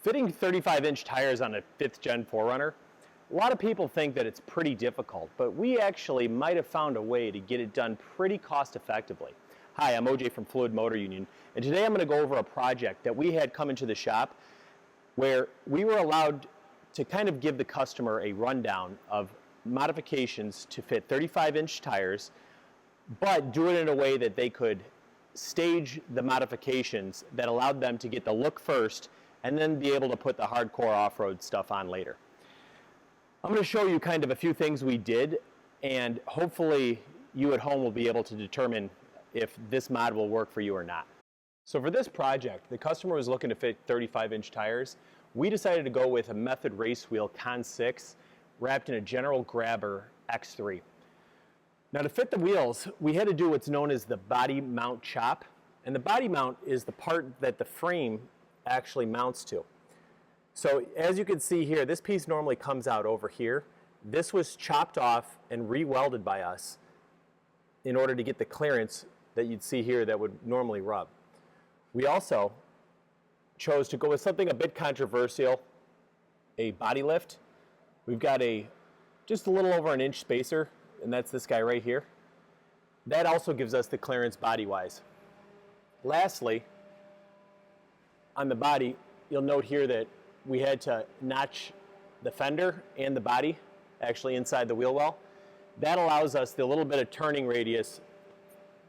Fitting 35-inch tires on a 5th gen 4Runner, a lot of people think that it's pretty difficult, but we actually might have found a way to get it done pretty cost effectively. Hi, I'm OJ from Fluid MotorUnion, and today I'm going to go over a project that we had come into the shop where we were allowed to kind of give the customer a rundown of modifications to fit 35-inch tires, but do it in a way that they could stage the modifications that allowed them to get the look first and then be able to put the hardcore off-road stuff on later. I'm going to show you kind of a few things we did, and hopefully you at home will be able to determine if this mod will work for you or not. So for this project, the customer was looking to fit 35-inch tires. We decided to go with a Method Race Wheel Con 6 wrapped in a General Grabber X3. Now to fit the wheels, we had to do what's known as the body mount chop, and the body mount is the part that the frame actually mounts to. So as you can see here, this piece normally comes out over here. This was chopped off and re-welded by us in order to get the clearance that you'd see here that would normally rub. We also chose to go with something a bit controversial, a body lift. We've got just a little over an inch spacer, and that's this guy right here. That also gives us the clearance body-wise. Lastly, on the body, you'll note here that we had to notch the fender and the body actually inside the wheel well. That allows us the little bit of turning radius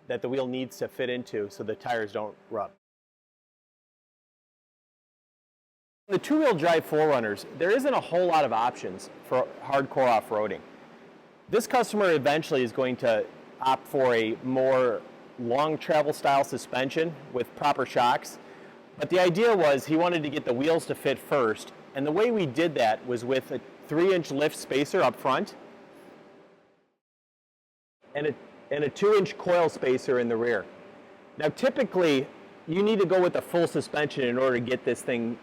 that the wheel needs to fit into so the tires don't rub. The two-wheel drive 4Runners, there isn't a whole lot of options for hardcore off-roading. This customer eventually is going to opt for a more long travel style suspension with proper shocks. But the idea was he wanted to get the wheels to fit first, and the way we did that was with a 3-inch lift spacer up front and a 2-inch coil spacer in the rear. Now typically you need to go with a full suspension in order to get this thing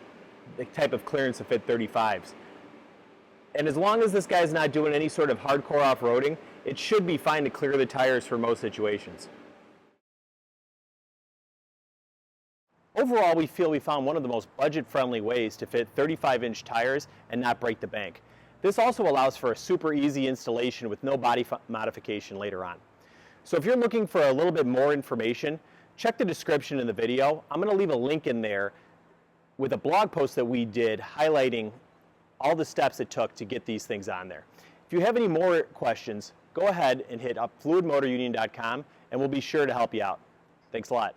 the type of clearance to fit 35s. And as long as this guy's not doing any sort of hardcore off-roading, it should be fine to clear the tires for most situations. Overall, we feel we found one of the most budget-friendly ways to fit 35-inch tires and not break the bank. This also allows for a super easy installation with no body modification later on. So if you're looking for a little bit more information, check the description in the video. I'm going to leave a link in there with a blog post that we did highlighting all the steps it took to get these things on there. If you have any more questions, go ahead and hit up fluidmotorunion.com and we'll be sure to help you out. Thanks a lot.